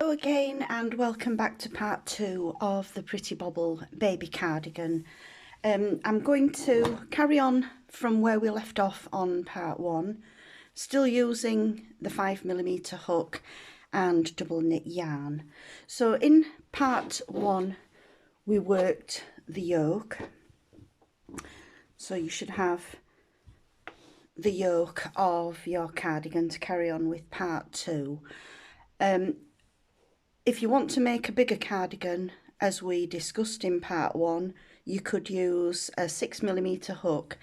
Hello again and welcome back to part 2 of the Pretty Bobble baby cardigan. I'm going to carry on from where we left off on part 1, still using the 5mm hook and double knit yarn. So in part 1 we worked the yoke, so you should have the yoke of your cardigan to carry on with part 2. If you want to make a bigger cardigan, as we discussed in part 1, you could use a 6mm hook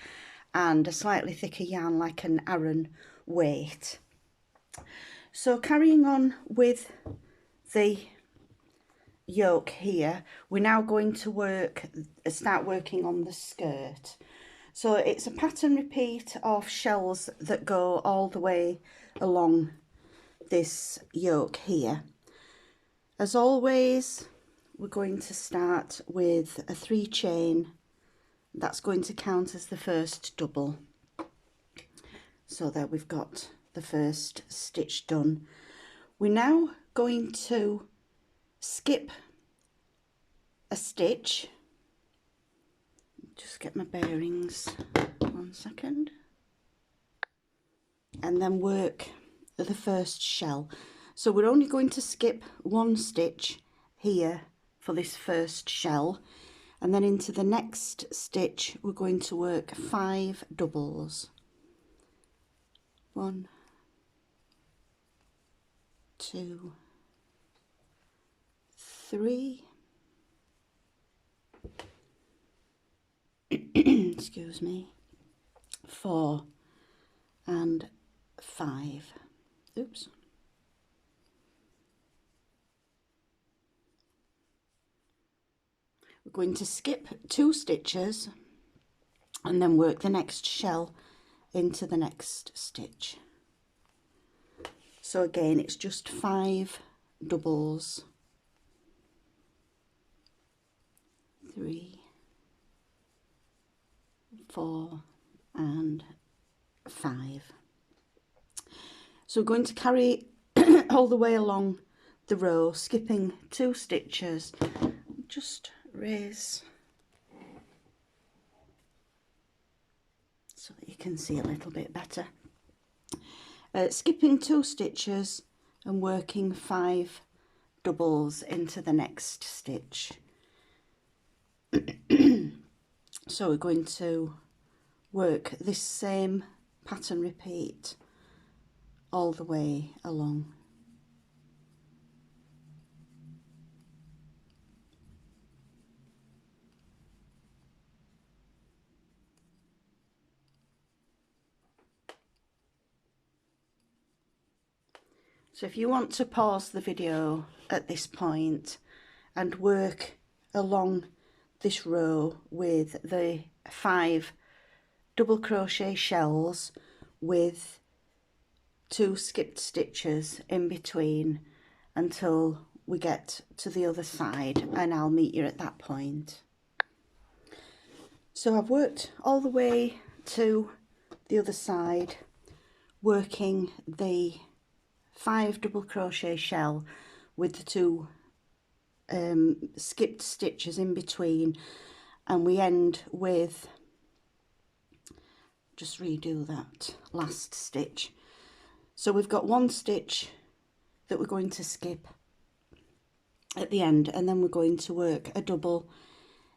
and a slightly thicker yarn like an Aran weight. So carrying on with the yoke here, we're now going to start working on the skirt. So it's a pattern repeat of shells that go all the way along this yoke here. As always, we're going to start with a 3 chain. That's going to count as the first double. So there we've got the first stitch done. We're now going to skip a stitch. Just get my bearings, 1 second. And then work the first shell. So we're only going to skip 1 stitch here for this first shell, and then into the next stitch we're going to work 5 doubles. 1, 2, 3, excuse me, 4 and 5. Oops. We're going to skip 2 stitches and then work the next shell into the next stitch. So again, it's just 5 doubles. 3, 4 and 5. So we're going to carry all the way along the row, skipping 2 stitches. Just raise so that you can see a little bit better. Skipping 2 stitches and working 5 doubles into the next stitch. So we're going to work this same pattern repeat all the way along. So if you want to pause the video at this point and work along this row with the 5 double crochet shells with 2 skipped stitches in between until we get to the other side, and I'll meet you at that point. So I've worked all the way to the other side, working the 5 double crochet shell with the 2 skipped stitches in between, and we end with, just redo that last stitch. So we've got 1 stitch that we're going to skip at the end, and then we're going to work a double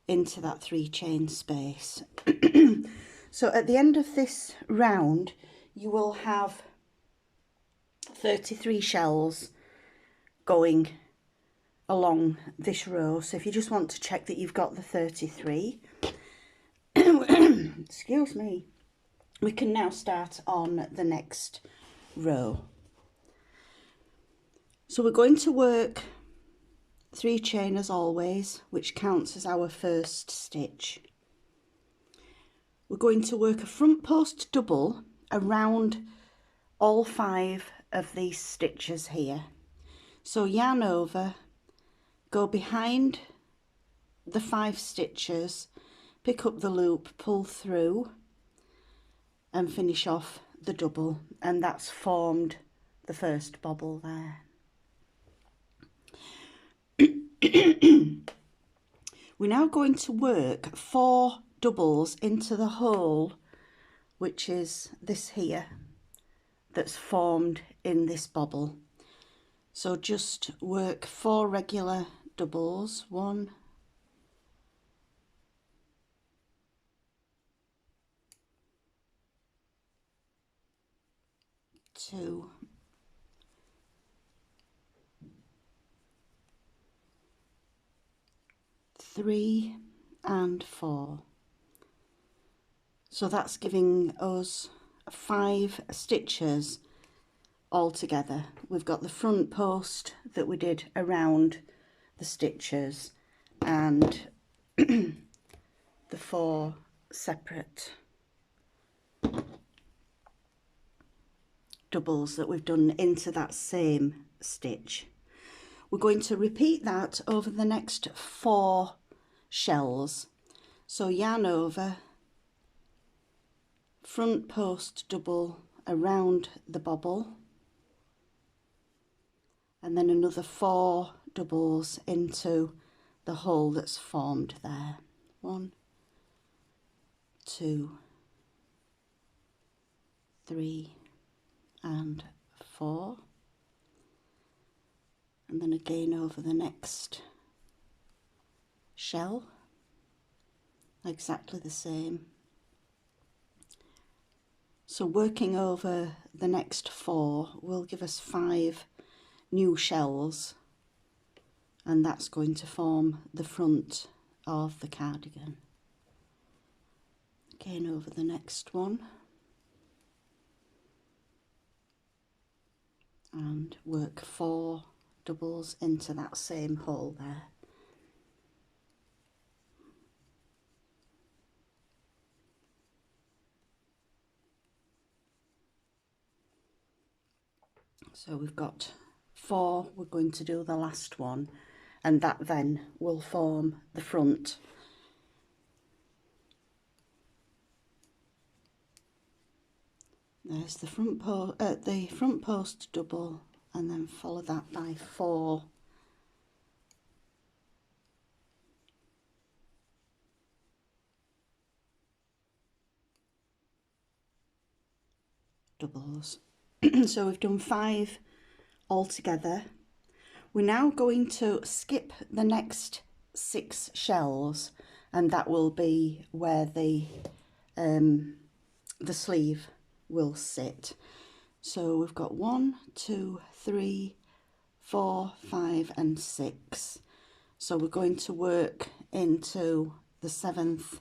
into that 3 chain space. So at the end of this round you will have 33 shells going along this row. So if you just want to check that you've got the 33, excuse me, we can now start on the next row. So we're going to work 3 chain as always, which counts as our first stitch. We're going to work a front post double around all 5 of these stitches here. So yarn over, go behind the 5 stitches, pick up the loop, pull through and finish off the double, and that's formed the first bobble there. We're now going to work 4 doubles into the hole, which is this here, that's formed in this bobble. So just work 4 regular doubles, 1, 2, 3 and 4. So that's giving us 5 stitches altogether. We've got the front post that we did around the stitches and the 4 separate doubles that we've done into that same stitch. We're going to repeat that over the next 4 shells. So yarn over, front post double around the bobble, and then another 4 doubles into the hole that's formed there. 1, 2, 3 and 4, and then again over the next shell, exactly the same. So working over the next 4 will give us 5 new shells, and that's going to form the front of the cardigan. Again over the next one, and work 4 doubles into that same hole there. So we've got 4, we're going to do the last one, and that then will form the front. There's the front post double, and then follow that by 4 doubles. So we've done 5 altogether. We're now going to skip the next 6 shells, and that will be where the sleeve will sit. So we've got 1, 2, 3, 4, 5 and 6. So we're going to work into the 7th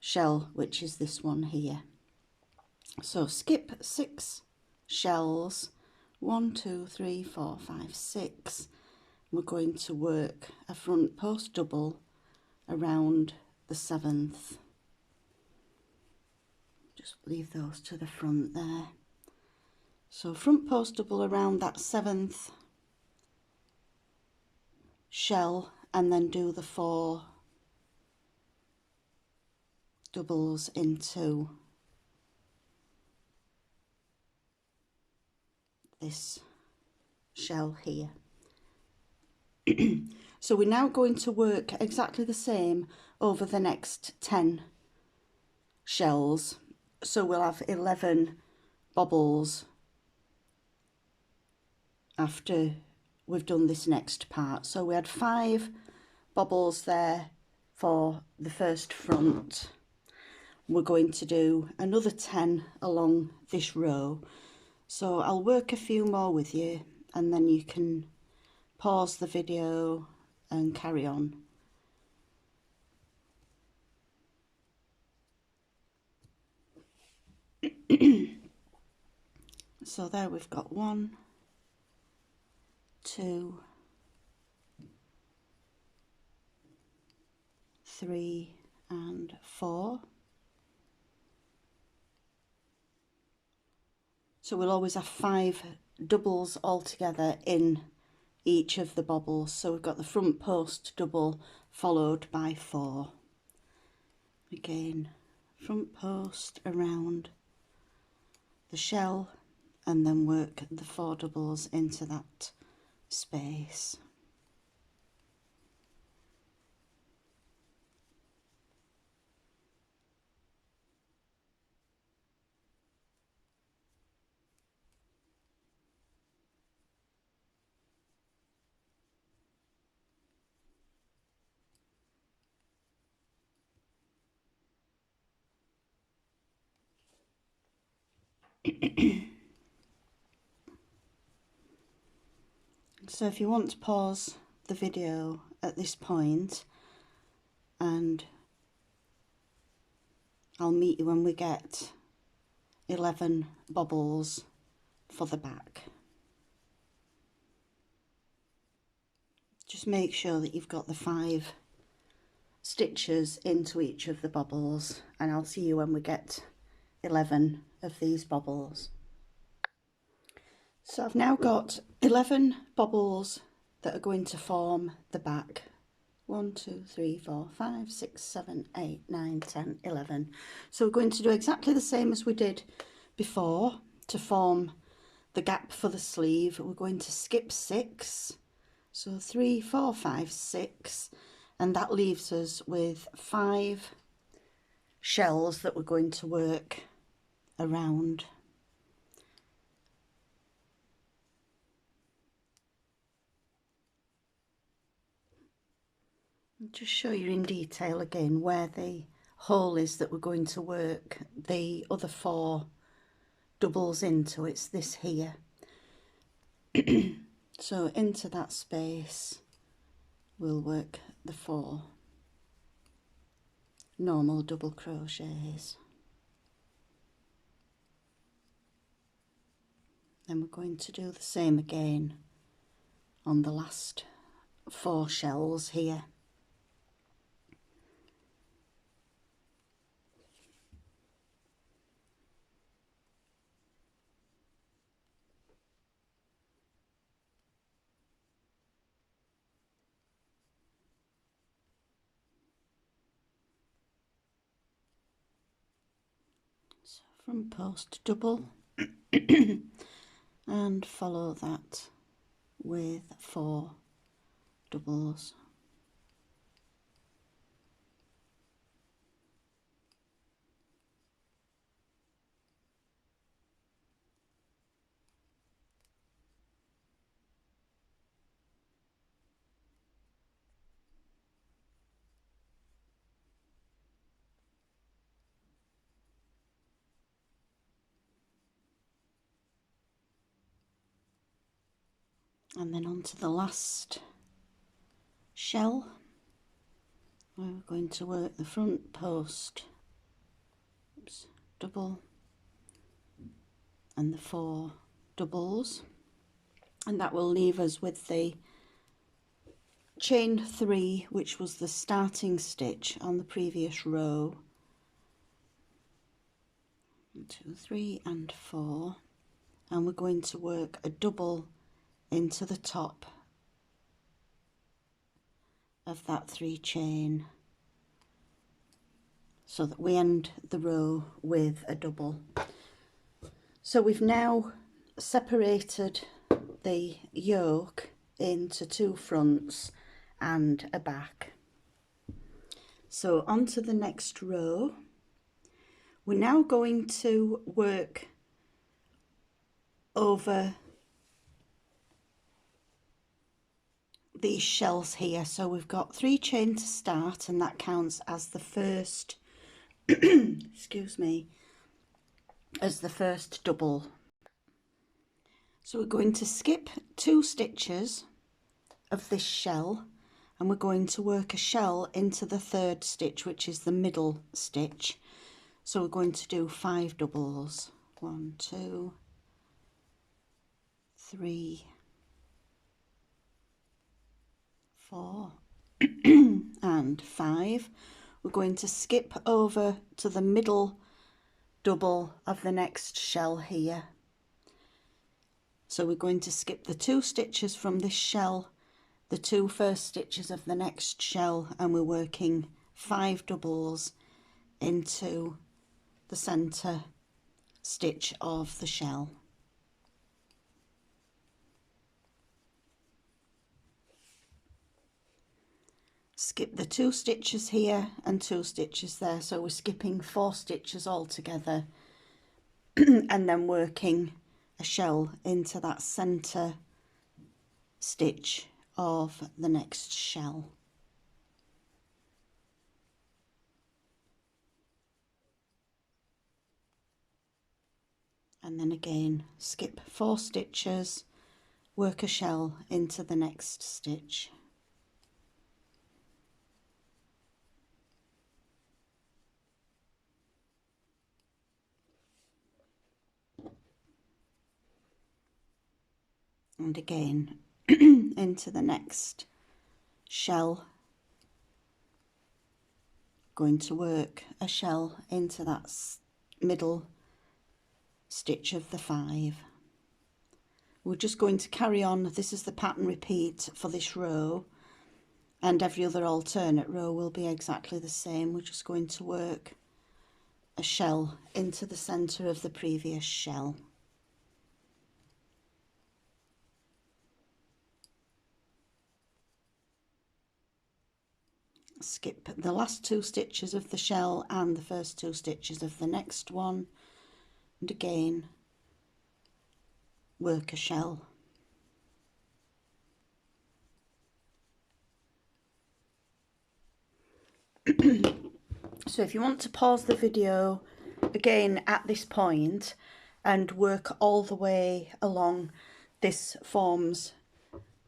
shell, which is this one here. So skip 6 shells, 1, 2, 3, 4, 5, 6. We're going to work a front post double around the 7th. Just leave those to the front there. So front post double around that 7th shell, and then do the 4 doubles into this shell here. So we're now going to work exactly the same over the next 10 shells. So we'll have 11 bobbles after we've done this next part. So we had 5 bobbles there for the first front. We're going to do another 10 along this row. So I'll work a few more with you, and then you can pause the video and carry on. So there we've got 1, 2, 3 and 4. So we'll always have 5 doubles altogether in each of the bobbles. So we've got the front post double followed by 4. Again, front post around the shell, and then work the 4 doubles into that space. So if you want to pause the video at this point, and I'll meet you when we get 11 bobbles for the back. Just make sure that you've got the 5 stitches into each of the bobbles, and I'll see you when we get 11 of these bobbles. So I've now got 11 bobbles that are going to form the back. 1, 2, 3, 4, 5, 6, 7, 8, 9, 10, 11. So we're going to do exactly the same as we did before to form the gap for the sleeve. We're going to skip 6. So 3, 4, 5, 6, and that leaves us with 5 shells that we're going to work around. I'll just show you in detail again where the hole is that we're going to work the other 4 doubles into. It's this here. So into that space we'll work the 4 normal double crochets. Then we're going to do the same again on the last 4 shells here. So from post double and follow that with 4 doubles. And then onto the last shell where we're going to work the front post double and the 4 doubles, and that will leave us with the chain 3, which was the starting stitch on the previous row. 1, 2, 3 and 4, and we're going to work a double into the top of that 3 chain so that we end the row with a double. So we've now separated the yoke into 2 fronts and a back. So onto the next row. We're now going to work over these shells here. So we've got 3 chain to start, and that counts as the first excuse me, as the first double. So we're going to skip 2 stitches of this shell, and we're going to work a shell into the 3rd stitch, which is the middle stitch. So we're going to do 5 doubles. 1, 2, 3, 4 and 5. We're going to skip over to the middle double of the next shell here. So we're going to skip the 2 stitches from this shell, the 2 first stitches of the next shell, and we're working 5 doubles into the centre stitch of the shell. Skip the 2 stitches here and 2 stitches there, so we're skipping 4 stitches altogether and then working a shell into that centre stitch of the next shell. and then again skip 4 stitches, work a shell into the next stitch. And again into the next shell, going to work a shell into that middle stitch of the 5. We're just going to carry on. This is the pattern repeat for this row, and every other alternate row will be exactly the same. We're just going to work a shell into the centre of the previous shell. Skip the last 2 stitches of the shell and the first 2 stitches of the next one, and again work a shell. So if you want to pause the video again at this point and work all the way along, this forms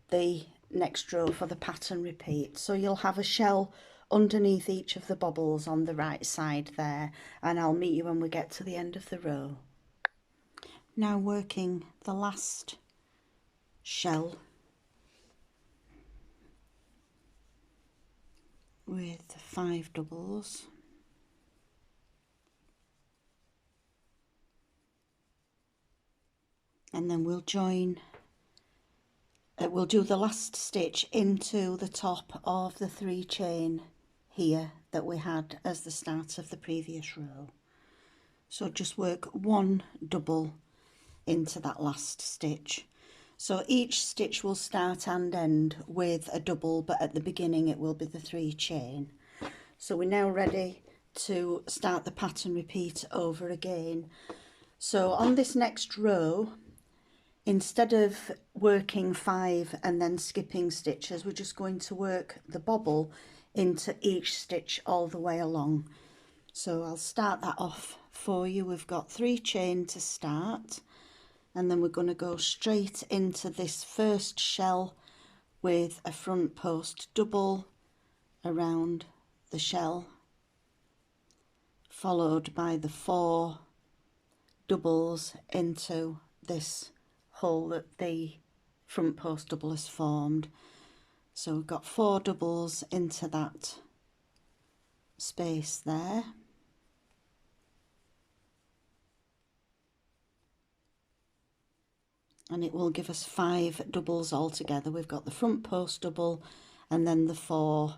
the next row for the pattern repeat. So you'll have a shell underneath each of the bobbles on the right side there, and I'll meet you when we get to the end of the row. Now working the last shell with 5 doubles. And then we'll join, we'll do the last stitch into the top of the 3 chain here that we had as the start of the previous row. So just work 1 double into that last stitch. So each stitch will start and end with a double, but at the beginning it will be the 3 chain. So we're now ready to start the pattern repeat over again. So on this next row, instead of working 5 and then skipping stitches, we're just going to work the bobble into each stitch all the way along. So I'll start that off for you. We've got 3 chain to start, and then we're going to go straight into this first shell with a front post double around the shell, followed by the 4 doubles into this hole that the front post double has formed. So we've got 4 doubles into that space there, and it will give us 5 doubles altogether. We've got the front post double and then the 4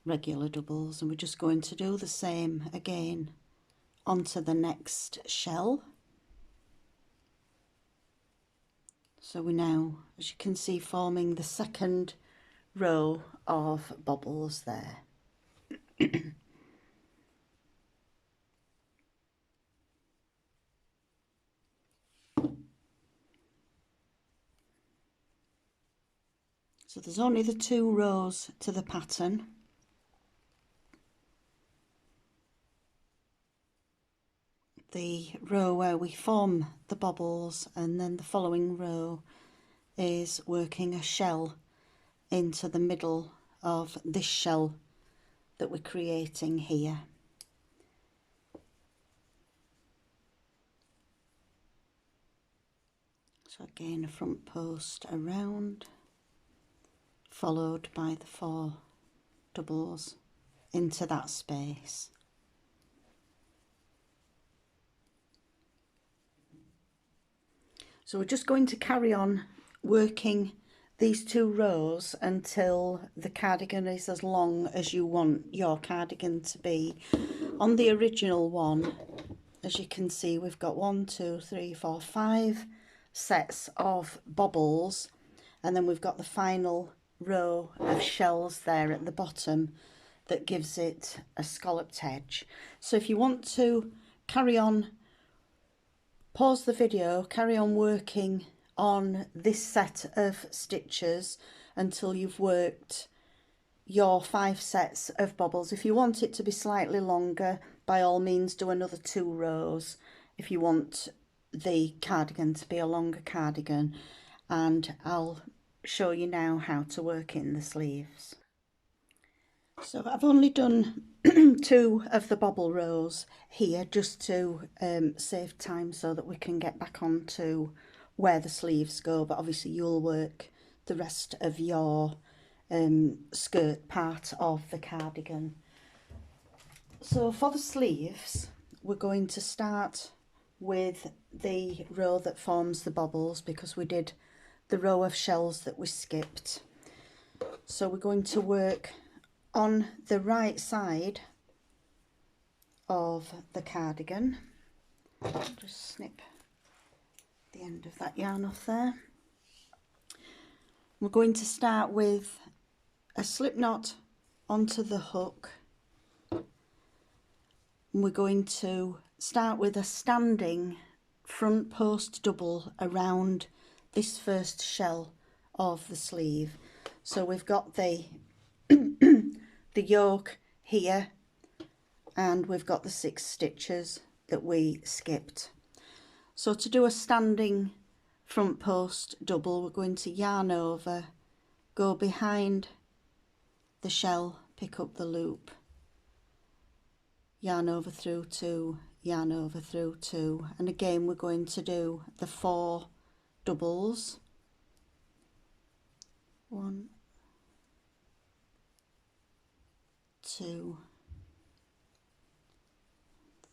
regular doubles, and we're just going to do the same again onto the next shell. So we're now, as you can see, forming the second row of bobbles there. So there's only the 2 rows to the pattern. The row where we form the bobbles, and then the following row is working a shell into the middle of this shell that we're creating here. So again, a front post around, followed by the 4 doubles into that space. So we're just going to carry on working these 2 rows until the cardigan is as long as you want your cardigan to be. On the original one, as you can see, we've got 1, 2, 3, 4, 5 sets of bobbles, and then we've got the final row of shells there at the bottom that gives it a scalloped edge. So if you want to carry on, pause the video, carry on working on this set of stitches until you've worked your 5 sets of bobbles. If you want it to be slightly longer, by all means do another 2 rows. If you want the cardigan to be a longer cardigan, and I'll show you now how to work in the sleeves. So I've only done 2 of the bobble rows here just to save time so that we can get back on to where the sleeves go, but obviously you'll work the rest of your skirt part of the cardigan. So for the sleeves, we're going to start with the row that forms the bobbles, because we did the row of shells that we skipped. So we're going to work on the right side of the cardigan. Just snip the end of that yarn off there. We're going to start with a slip knot onto the hook. And we're going to start with a standing front post double around this first shell of the sleeve. So we've got the the yoke here, and we've got the 6 stitches that we skipped. So to do a standing front post double, we're going to yarn over, go behind the shell, pick up the loop, yarn over through 2, yarn over through 2, and again we're going to do the 4 doubles. 1, 2,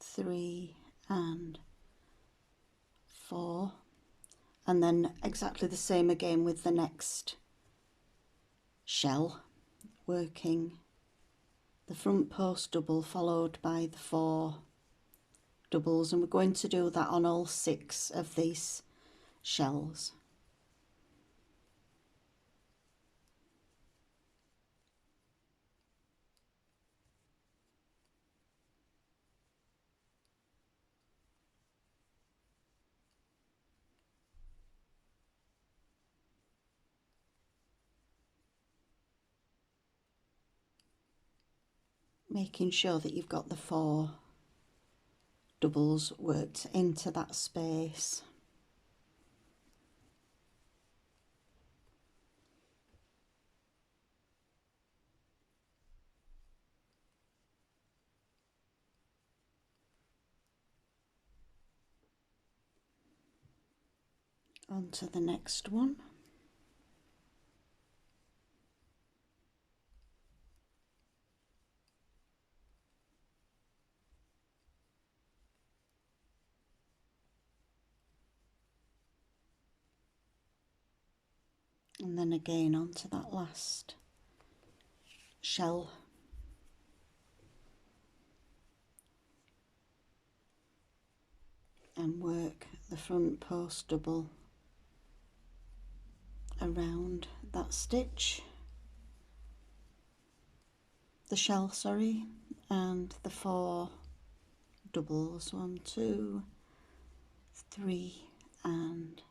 3 and 4, and then exactly the same again with the next shell, working the front post double followed by the 4 doubles, and we're going to do that on all 6 of these shells. Making sure that you've got the 4 doubles worked into that space. On to the next one. And then again onto that last shell. And work the front post double around that stitch, the shell, sorry, and the 4 doubles, 1, 2, 3 and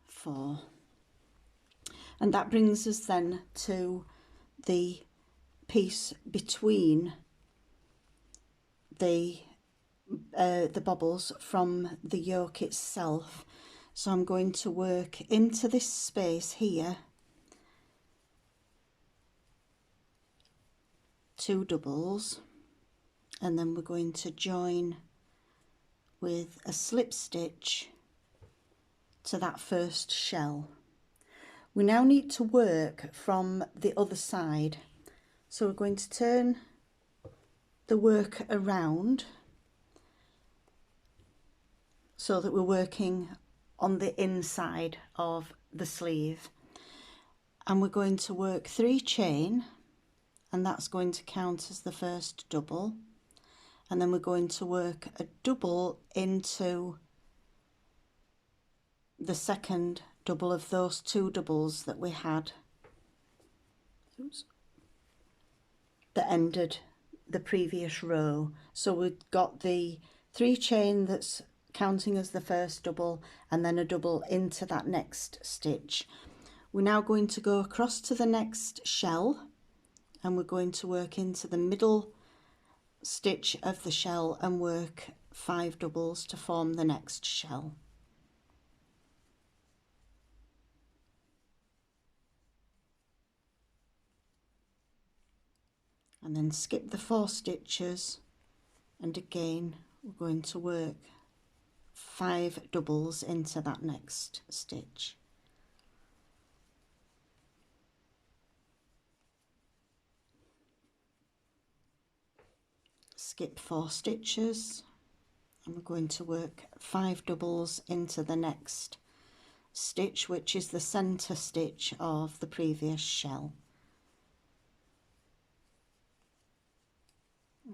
4. And that brings us then to the piece between the bobbles from the yoke itself. So I'm going to work into this space here 2 doubles, and then we're going to join with a slip stitch to that first shell. We now need to work from the other side, so we're going to turn the work around so that we're working on the inside of the sleeve, and we're going to work 3 chain, and that's going to count as the first double, and then we're going to work a double into the second double of those 2 doubles that we had. Oops. That ended the previous row. So we've got the 3 chain that's counting as the first double, and then a double into that next stitch. We're now going to go across to the next shell, and we're going to work into the middle stitch of the shell and work 5 doubles to form the next shell. And then skip the 4 stitches, and again we're going to work 5 doubles into that next stitch. Skip 4 stitches, and we're going to work 5 doubles into the next stitch, which is the center stitch of the previous shell.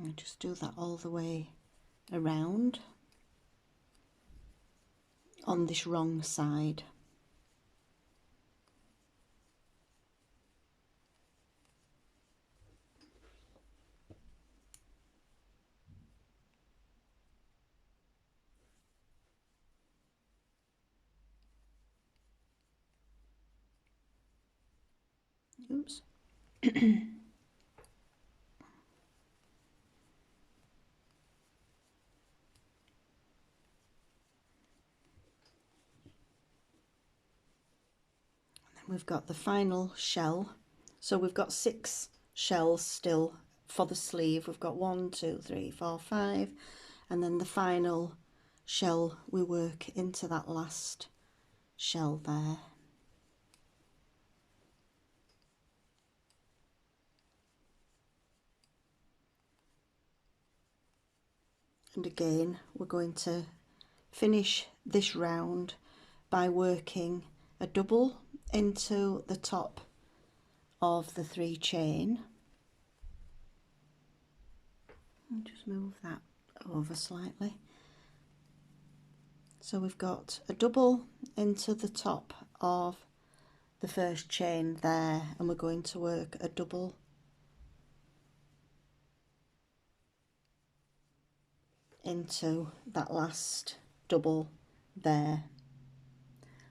And just do that all the way around on this wrong side. Oops. We've got the final shell, so we've got 6 shells still for the sleeve. We've got 1, 2, 3, 4, 5, and then the final shell we work into that last shell there. And again we're going to finish this round by working a double into the top of the 3 chain. I'll just move that over slightly. So we've got a double into the top of the first chain there, and we're going to work a double into that last double there.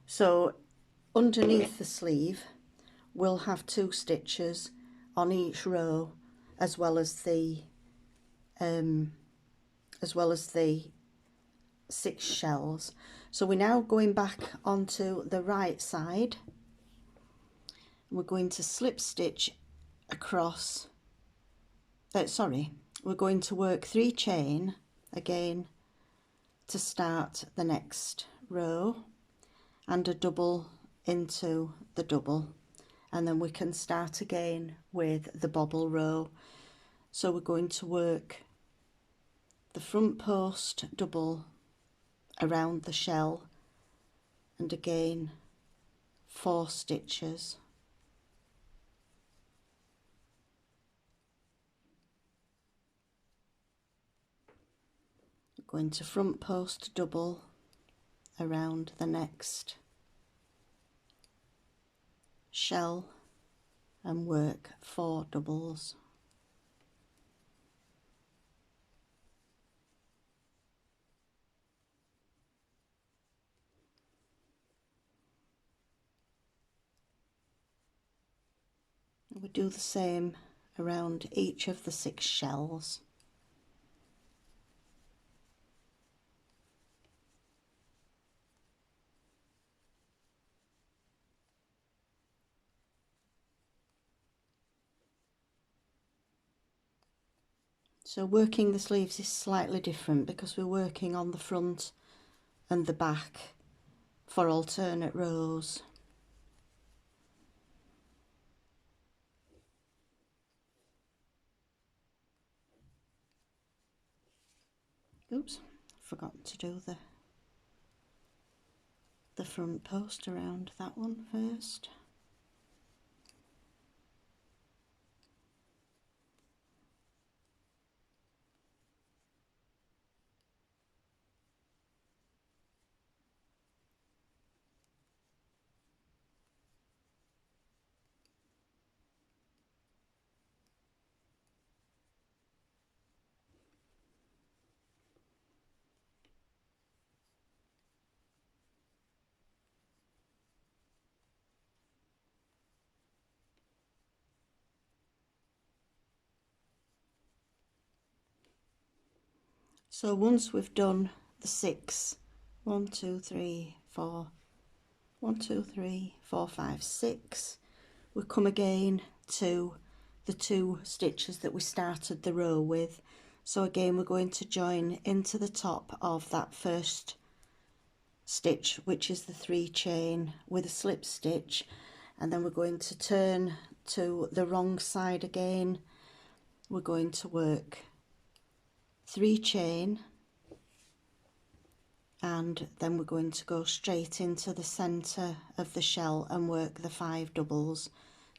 So underneath the sleeve we'll have 2 stitches on each row, as well as the 6 shells. So we're now going back onto the right side. We're going to slip stitch across, we're going to work 3 chain again to start the next row, and a double into the double, and then we can start again with the bobble row. So we're going to work the front post double around the shell, and again 4 stitches. Going to front post double around the next shell and work 4 doubles. We do the same around each of the 6 shells. So working the sleeves is slightly different because we're working on the front and the back for alternate rows. Oops, forgot to do the front post around that one first. So once we've done the 6, 1, 2, 3, 4, 1, 2, 3, 4, 5, 6, we come again to the 2 stitches that we started the row with. So again we're going to join into the top of that first stitch, which is the 3 chain, with a slip stitch, and then we're going to turn to the wrong side again. We're going to work 3 chain, and then we're going to go straight into the center of the shell and work the 5 doubles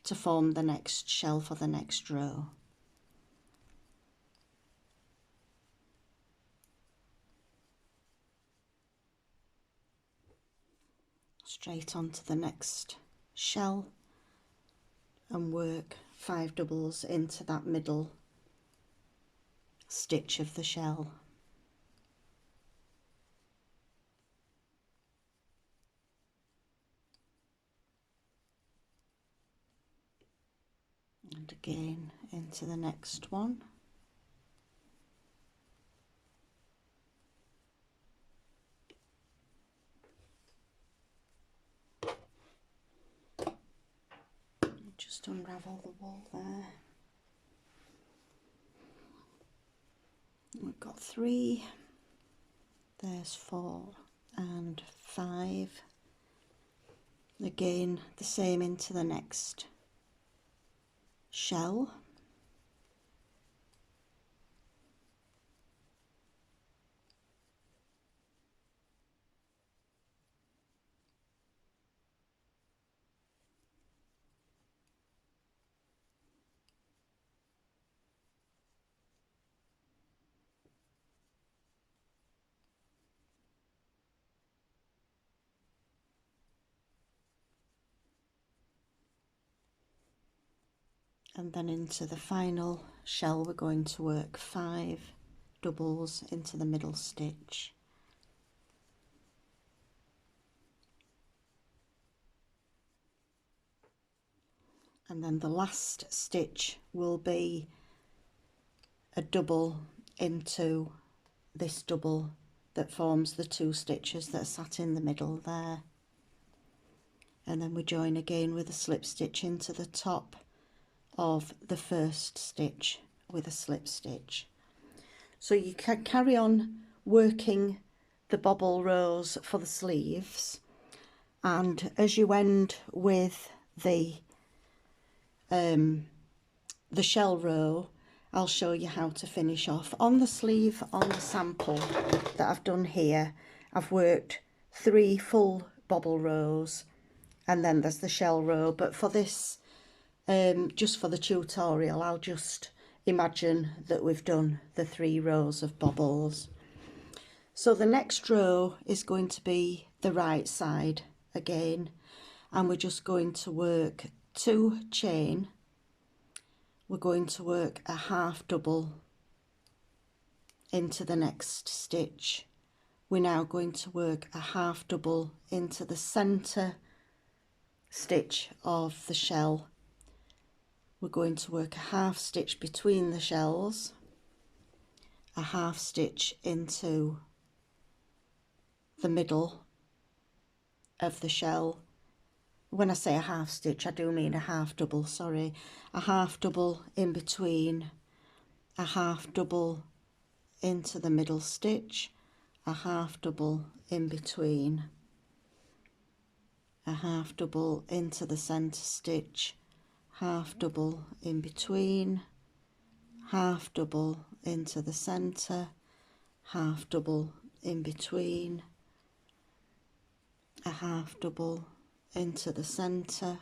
to form the next shell for the next row. Straight onto the next shell and work 5 doubles into that middle stitch of the shell. And again into the next one. Just unravel the wool there. We've got 3, there's 4 and 5. Again the same into the next shell. And then into the final shell we're going to work 5 doubles into the middle stitch. And then the last stitch will be a double into this double that forms the 2 stitches that are sat in the middle there. And then we join again with a slip stitch into the top of the first stitch with a slip stitch. So you can carry on working the bobble rows for the sleeves, and as you end with the shell row, I'll show you how to finish off. On the sleeve, on the sample that I've done here, I've worked 3 full bobble rows, and then there's the shell row, but for this just for the tutorial, I'll just imagine that we've done the 3 rows of bobbles. So the next row is going to be the right side again, and we're just going to work 2 chain. We're going to work a half double into the next stitch. We're now going to work a half double into the center stitch of the shell. We're going to work a half stitch between the shells, a half stitch into the middle of the shell. When I say a half stitch, I do mean a half double, sorry. A half double in between, a half double into the middle stitch, a half double in between, a half double into the center stitch, half double in between, half double into the center, half double in between, a half double into the center,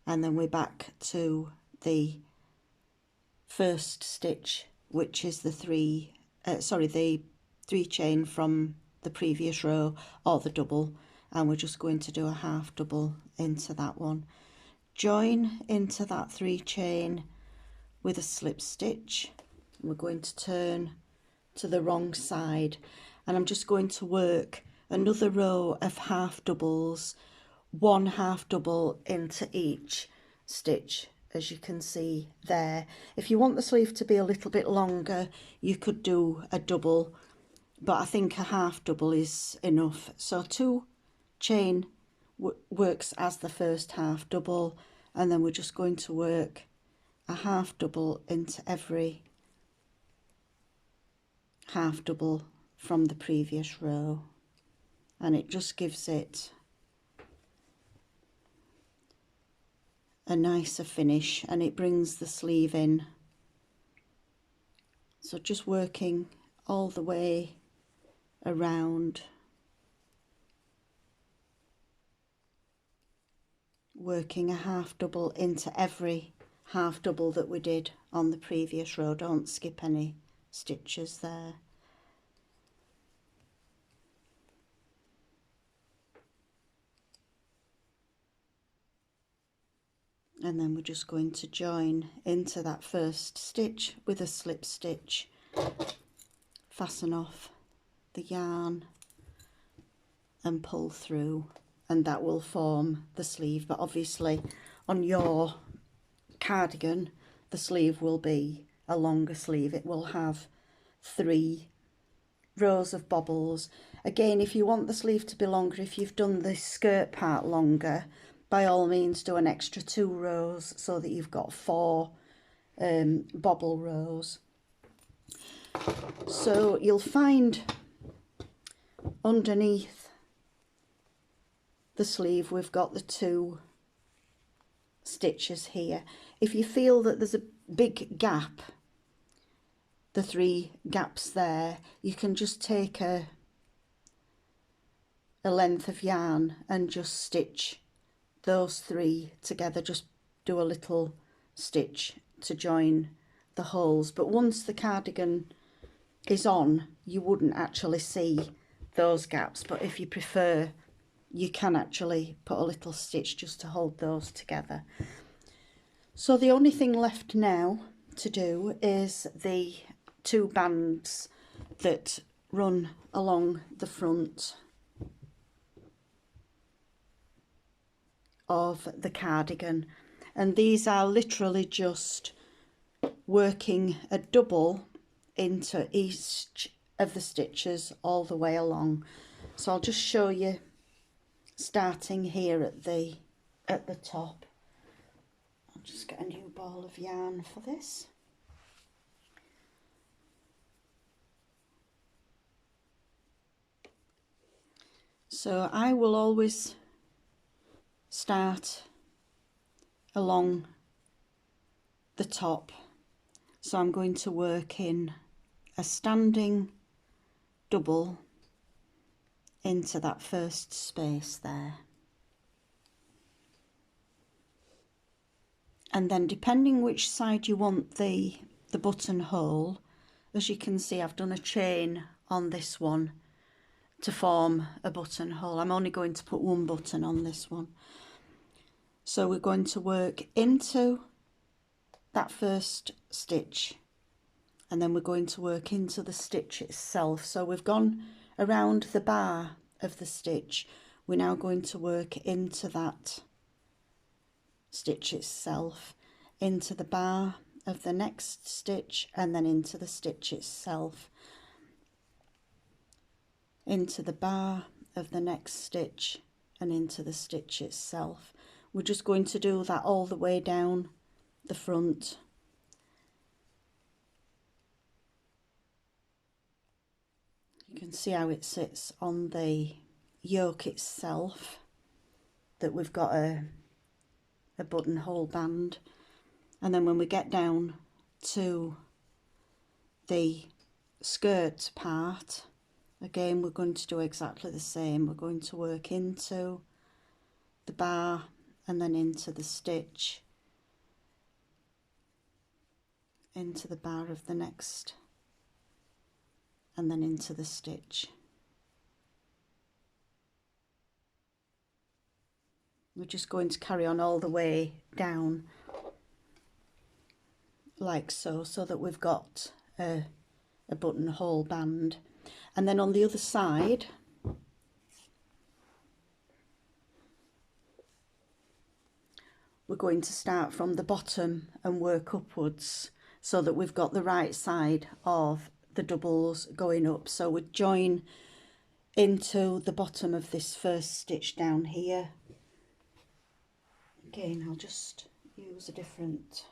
and then we're back to the first stitch, which is the 3 chain from the previous row, or the double, and we're just going to do a half double into that one. Join into that 3 chain with a slip stitch. We're going to turn to the wrong side, and I'm just going to work another row of half doubles, 1 half double into each stitch as you can see there. If you want the sleeve to be a little bit longer, you could do a double, but I think a half double is enough. So 2 chain works as the first half double, and then we're just going to work a half double into every half double from the previous row, and it just gives it a nicer finish and it brings the sleeve in. So just working all the way around, working a half double into every half double that we did on the previous row. Don't skip any stitches there. And then we're just going to join into that first stitch with a slip stitch, fasten off the yarn and pull through, and that will form the sleeve. But obviously on your cardigan the sleeve will be a longer sleeve. It will have 3 rows of bobbles. Again, if you want the sleeve to be longer, if you've done the skirt part longer, by all means do an extra 2 rows so that you've got 4 bobble rows. So you'll find underneath the sleeve we've got the 2 stitches here. If you feel that there's a big gap, the 3 gaps there, you can just take a length of yarn and just stitch those 3 together. Just do a little stitch to join the holes, but once the cardigan is on you wouldn't actually see those gaps, but if you prefer you can actually put a little stitch just to hold those together. So the only thing left now to do is the 2 bands that run along the front of the cardigan, and these are literally just working a double into each of the stitches all the way along. So I'll just show you starting here at the top. I'll just get a new ball of yarn for this. So I will always start along the top, so I'm going to work in a standing double into that first space there, and then depending which side you want the buttonhole, as you can see I've done a chain on this one to form a buttonhole. I'm only going to put 1 button on this one. So we're going to work into that first stitch, and then we're going to work into the stitch itself. So we've gone around the bar of the stitch, we're now going to work into that stitch itself, into the bar of the next stitch, and then into the stitch itself, into the bar of the next stitch, and into the stitch itself. We're just going to do that all the way down the front. You can see how it sits on the yoke itself, that we've got a buttonhole band, and then when we get down to the skirt part, again we're going to do exactly the same. We're going to work into the bar and then into the stitch, into the bar of the next, and then into the stitch. We're just going to carry on all the way down like so, so that we've got a buttonhole band. And then on the other side, we're going to start from the bottom and work upwards so that we've got the right side of the doubles going up. So we'd join into the bottom of this first stitch down here. Again, I'll just use a different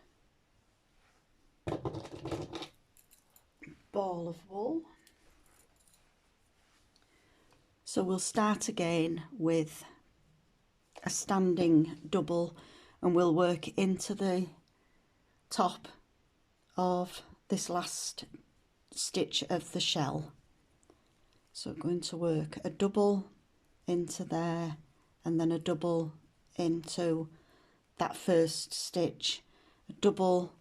ball of wool. So we'll start again with a standing double and we'll work into the top of this last stitch of the shell. So I'm going to work a double into there and then a double into that first stitch, a double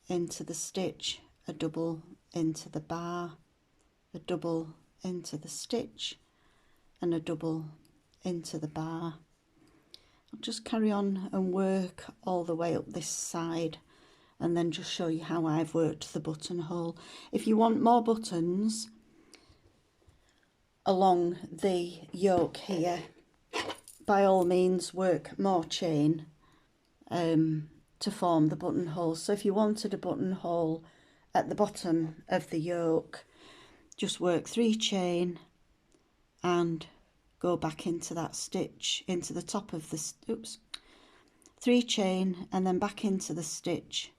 into the stitch, a double into the bar, a double into the stitch and a double into the bar. I'll just carry on and work all the way up this side and then just show you how I've worked the buttonhole. If you want more buttons along the yoke here, by all means work more chain to form the buttonhole. So if you wanted a buttonhole at the bottom of the yoke, just work 3 chain and go back into that stitch, into the top of the 3 chain and then back into the stitch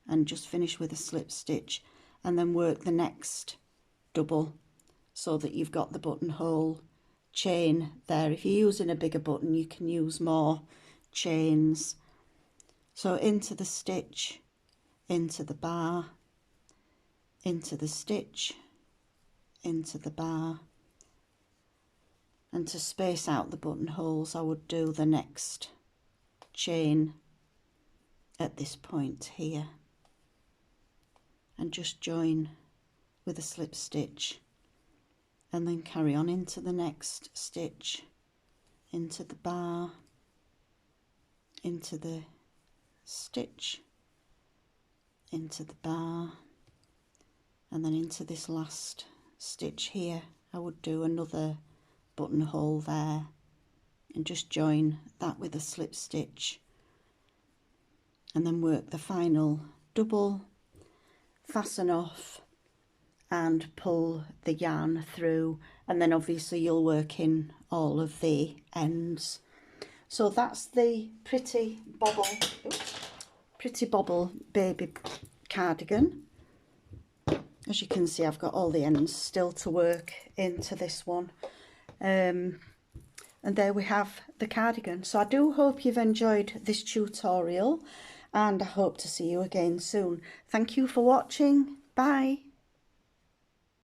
and just finish with a slip stitch and then work the next double so that you've got the buttonhole chain there. If you're using a bigger button, you can use more chains. So into the stitch, into the bar, into the stitch, into the bar, and to space out the buttonholes I would do the next chain at this point here and just join with a slip stitch and then carry on into the next stitch, into the bar, into the stitch, into the bar, and then into this last stitch here. I would do another buttonhole there and just join that with a slip stitch and then work the final double, fasten off and pull the yarn through, and then obviously you'll work in all of the ends. So that's the pretty bobble baby cardigan. As you can see, I've got all the ends still to work into this one. And there we have the cardigan. So I do hope you've enjoyed this tutorial and I hope to see you again soon. Thank you for watching. Bye.